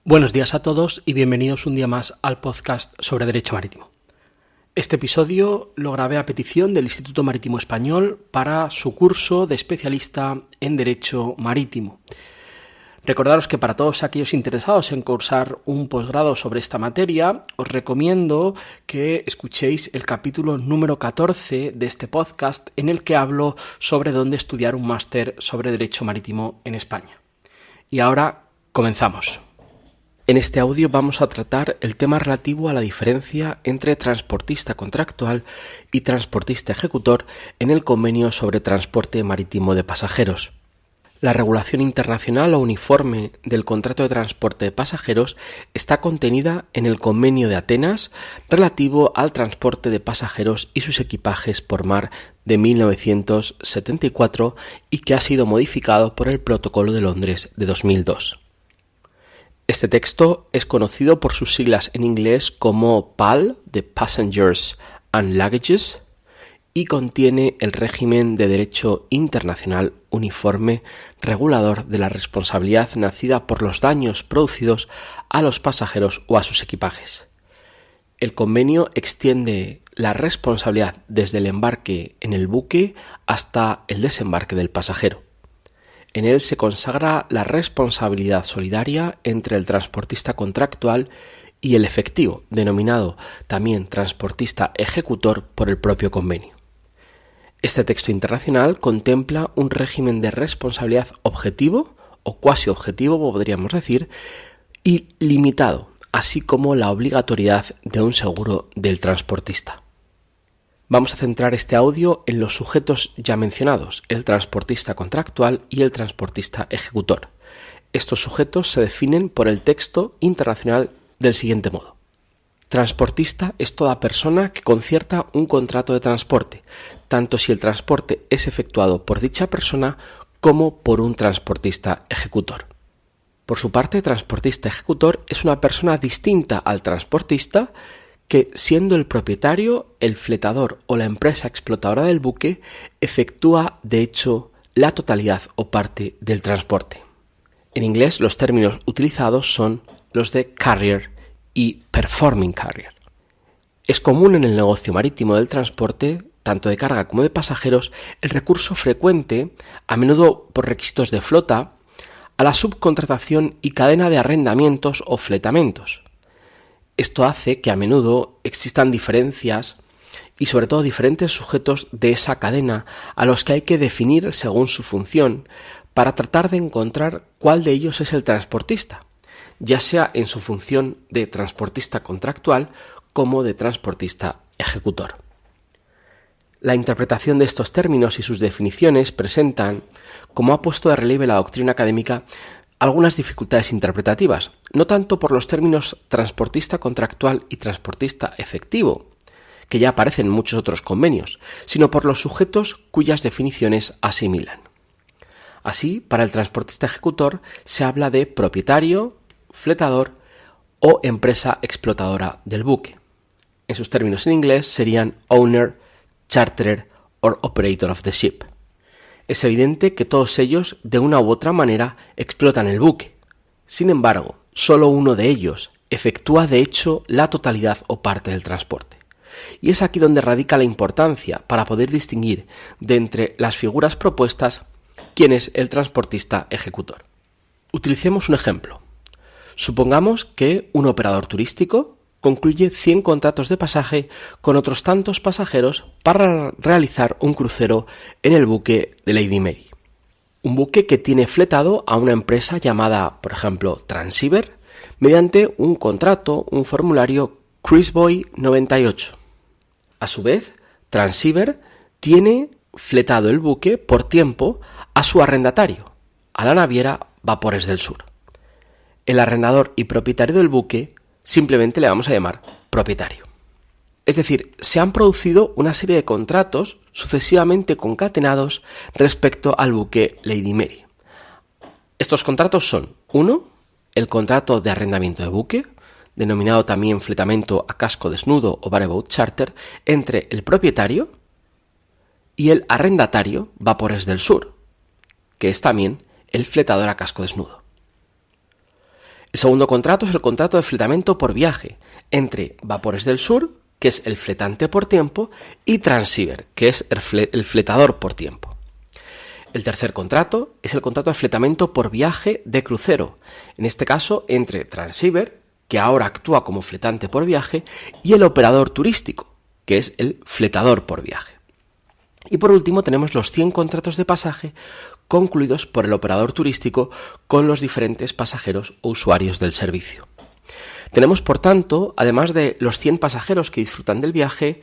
Buenos días a todos y bienvenidos un día más al podcast sobre Derecho Marítimo. Este episodio lo grabé a petición del Instituto Marítimo Español para su curso de especialista en Derecho Marítimo. Recordaros que para todos aquellos interesados en cursar un posgrado sobre esta materia, os recomiendo que escuchéis el capítulo número 14 de este podcast en el que hablo sobre dónde estudiar un máster sobre Derecho Marítimo en España. Y ahora comenzamos. En este audio vamos a tratar el tema relativo a la diferencia entre transportista contractual y transportista ejecutor en el convenio sobre transporte marítimo de pasajeros. La regulación internacional o uniforme del contrato de transporte de pasajeros está contenida en el Convenio de Atenas relativo al transporte de pasajeros y sus equipajes por mar de 1974 y que ha sido modificado por el Protocolo de Londres de 2002. Este texto es conocido por sus siglas en inglés como PAL, de Passengers and Luggages, y contiene el régimen de derecho internacional uniforme regulador de la responsabilidad nacida por los daños producidos a los pasajeros o a sus equipajes. El convenio extiende la responsabilidad desde el embarque en el buque hasta el desembarque del pasajero. En él se consagra la responsabilidad solidaria entre el transportista contractual y el efectivo, denominado también transportista ejecutor por el propio convenio. Este texto internacional contempla un régimen de responsabilidad objetivo, o cuasi objetivo, podríamos decir, y limitado, así como la obligatoriedad de un seguro del transportista. Vamos a centrar este audio en los sujetos ya mencionados, el transportista contractual y el transportista ejecutor. Estos sujetos se definen por el texto internacional del siguiente modo. Transportista es toda persona que concierta un contrato de transporte, tanto si el transporte es efectuado por dicha persona como por un transportista ejecutor. Por su parte, transportista ejecutor es una persona distinta al transportista que, siendo el propietario, el fletador o la empresa explotadora del buque, efectúa, de hecho, la totalidad o parte del transporte. En inglés, los términos utilizados son los de carrier y performing carrier. Es común en el negocio marítimo del transporte, tanto de carga como de pasajeros, el recurso frecuente, a menudo por requisitos de flota, a la subcontratación y cadena de arrendamientos o fletamentos. Esto hace que a menudo existan diferencias y sobre todo diferentes sujetos de esa cadena a los que hay que definir según su función para tratar de encontrar cuál de ellos es el transportista, ya sea en su función de transportista contractual como de transportista ejecutor. La interpretación de estos términos y sus definiciones presentan, como ha puesto de relieve la doctrina académica, algunas dificultades interpretativas, no tanto por los términos transportista contractual y transportista efectivo, que ya aparecen en muchos otros convenios, sino por los sujetos cuyas definiciones asimilan. Así, para el transportista ejecutor se habla de propietario, fletador o empresa explotadora del buque. En sus términos en inglés serían owner, charterer or operator of the ship. Es evidente que todos ellos, de una u otra manera, explotan el buque. Sin embargo, solo uno de ellos efectúa de hecho la totalidad o parte del transporte. Y es aquí donde radica la importancia para poder distinguir de entre las figuras propuestas quién es el transportista ejecutor. Utilicemos un ejemplo. Supongamos que un operador turístico concluye 100 contratos de pasaje con otros tantos pasajeros para realizar un crucero en el buque de Lady Mary. Un buque que tiene fletado a una empresa llamada, por ejemplo, Transiver, mediante un contrato, un formulario Cruiseboy 98. A su vez, Transiver tiene fletado el buque por tiempo a su arrendatario, a la naviera Vapores del Sur. El arrendador y propietario del buque simplemente le vamos a llamar propietario. Es decir, se han producido una serie de contratos sucesivamente concatenados respecto al buque Lady Mary. Estos contratos son: 1. El contrato de arrendamiento de buque, denominado también fletamento a casco desnudo o bareboat charter, entre el propietario y el arrendatario Vapores del Sur, que es también el fletador a casco desnudo. El segundo contrato es el contrato de fletamiento por viaje entre Vapores del Sur, que es el fletante por tiempo, y Transiver, que es el fletador por tiempo. El tercer contrato es el contrato de fletamiento por viaje de crucero, en este caso entre Transiver, que ahora actúa como fletante por viaje, y el operador turístico, que es el fletador por viaje. Y por último tenemos los 100 contratos de pasaje concluidos por el operador turístico con los diferentes pasajeros o usuarios del servicio. Tenemos, por tanto, además de los 100 pasajeros que disfrutan del viaje,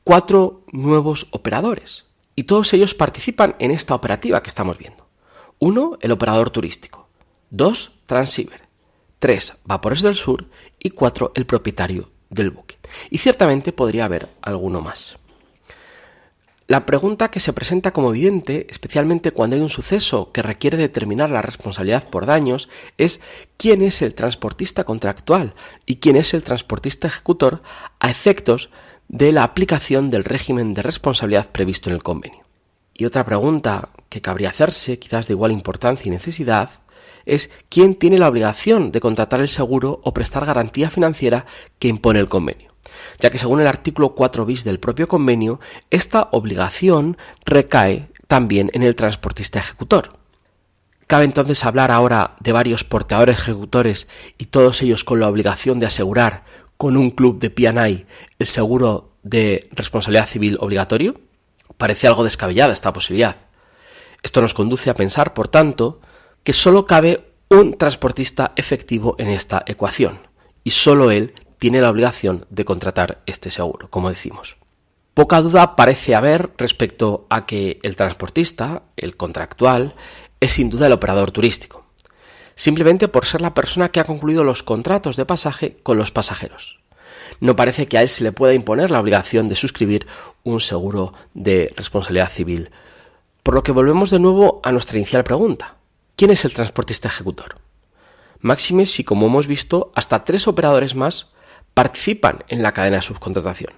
4 nuevos operadores. Y todos ellos participan en esta operativa que estamos viendo. 1, el operador turístico. 2, Transiver. 3, Vapores del Sur. Y 4, el propietario del buque. Y ciertamente podría haber alguno más. La pregunta que se presenta como evidente, especialmente cuando hay un suceso que requiere determinar la responsabilidad por daños, es quién es el transportista contractual y quién es el transportista ejecutor a efectos de la aplicación del régimen de responsabilidad previsto en el convenio. Y otra pregunta que cabría hacerse, quizás de igual importancia y necesidad, es quién tiene la obligación de contratar el seguro o prestar garantía financiera que impone el convenio, ya que según el artículo 4 bis del propio convenio, esta obligación recae también en el transportista ejecutor. Cabe entonces hablar ahora de varios porteadores ejecutores y todos ellos con la obligación de asegurar con un club de P&I el seguro de responsabilidad civil obligatorio. Parece algo descabellada esta posibilidad. Esto nos conduce a pensar, por tanto, que solo cabe un transportista efectivo en esta ecuación y solo él tiene la obligación de contratar este seguro, como decimos. Poca duda parece haber respecto a que el transportista, el contractual, es sin duda el operador turístico, simplemente por ser la persona que ha concluido los contratos de pasaje con los pasajeros. No parece que a él se le pueda imponer la obligación de suscribir un seguro de responsabilidad civil, por lo que volvemos de nuevo a nuestra inicial pregunta. ¿Quién es el transportista ejecutor? Máxime si, como hemos visto, hasta 3 operadores más participan en la cadena de subcontratación.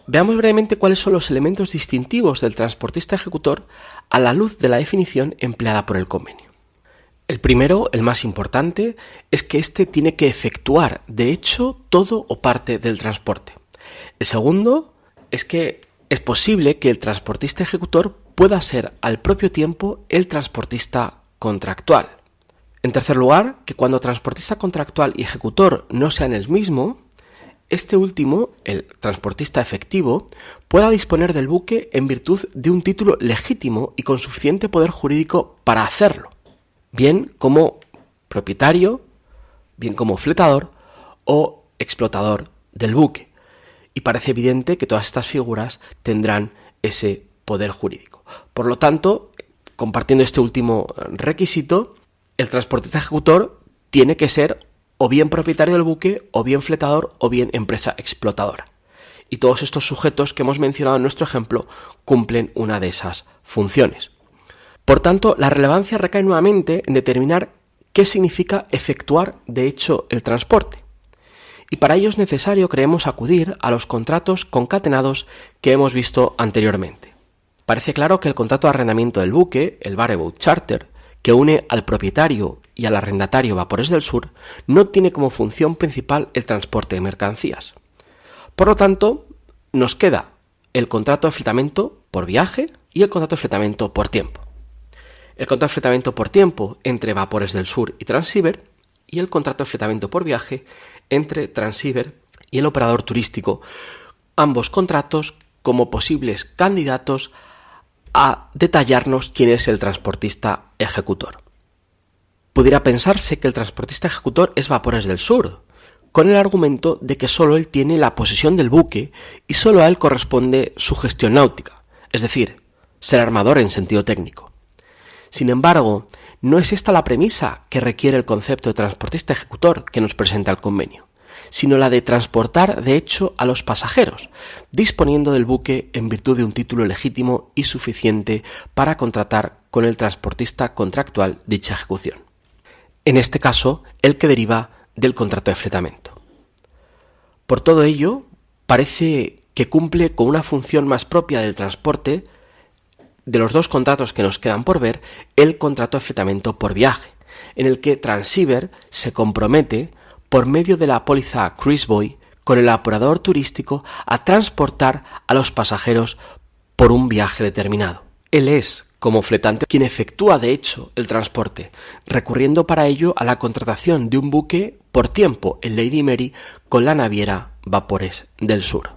Veamos brevemente cuáles son los elementos distintivos del transportista ejecutor a la luz de la definición empleada por el convenio. El primero, el más importante, es que éste tiene que efectuar, de hecho, todo o parte del transporte. El segundo es que es posible que el transportista ejecutor pueda ser al propio tiempo el transportista contractual. En tercer lugar, que cuando transportista contractual y ejecutor no sean el mismo, este último, el transportista efectivo, pueda disponer del buque en virtud de un título legítimo y con suficiente poder jurídico para hacerlo, bien como propietario, bien como fletador o explotador del buque. Y parece evidente que todas estas figuras tendrán ese poder jurídico. Por lo tanto, compartiendo este último requisito, el transportista ejecutor tiene que ser o bien propietario del buque, o bien fletador, o bien empresa explotadora. Y todos estos sujetos que hemos mencionado en nuestro ejemplo cumplen una de esas funciones. Por tanto, la relevancia recae nuevamente en determinar qué significa efectuar de hecho el transporte. Y para ello es necesario, creemos, acudir a los contratos concatenados que hemos visto anteriormente. Parece claro que el contrato de arrendamiento del buque, el bareboat charter, que une al propietario y al arrendatario Vapores del Sur, no tiene como función principal el transporte de mercancías. Por lo tanto, nos queda el contrato de fletamiento por viaje y el contrato de fletamiento por tiempo. El contrato de fletamiento por tiempo entre Vapores del Sur y Transiver, y el contrato de fletamiento por viaje entre Transiver y el operador turístico, ambos contratos como posibles candidatos a detallarnos quién es el transportista ejecutor. Pudiera pensarse que el transportista ejecutor es Vapores del Sur, con el argumento de que solo él tiene la posesión del buque y solo a él corresponde su gestión náutica, es decir, ser armador en sentido técnico. Sin embargo, no es esta la premisa que requiere el concepto de transportista ejecutor que nos presenta el convenio, sino la de transportar de hecho a los pasajeros, disponiendo del buque en virtud de un título legítimo y suficiente para contratar con el transportista contractual dicha ejecución. En este caso, el que deriva del contrato de fletamiento. Por todo ello, parece que cumple con una función más propia del transporte de los dos contratos que nos quedan por ver, el contrato de fletamiento por viaje, en el que Transiver se compromete, por medio de la póliza Cruiseboy, con el operador turístico a transportar a los pasajeros por un viaje determinado. Él es, como fletante, quien efectúa de hecho el transporte, recurriendo para ello a la contratación de un buque por tiempo en Lady Mary con la naviera Vapores del Sur.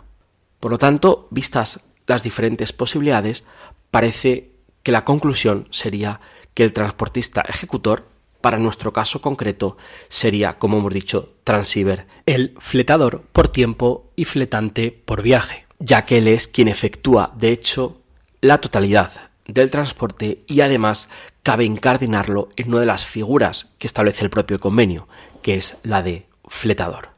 Por lo tanto, vistas las diferentes posibilidades, parece que la conclusión sería que el transportista ejecutor, para nuestro caso concreto, sería, como hemos dicho, Transiver, el fletador por tiempo y fletante por viaje, ya que él es quien efectúa, de hecho, la totalidad del transporte y además cabe incardinarlo en una de las figuras que establece el propio convenio, que es la de fletador.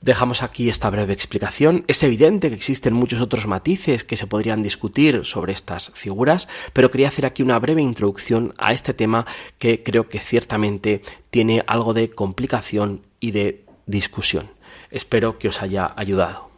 Dejamos aquí esta breve explicación. Es evidente que existen muchos otros matices que se podrían discutir sobre estas figuras, pero quería hacer aquí una breve introducción a este tema que creo que ciertamente tiene algo de complicación y de discusión. Espero que os haya ayudado.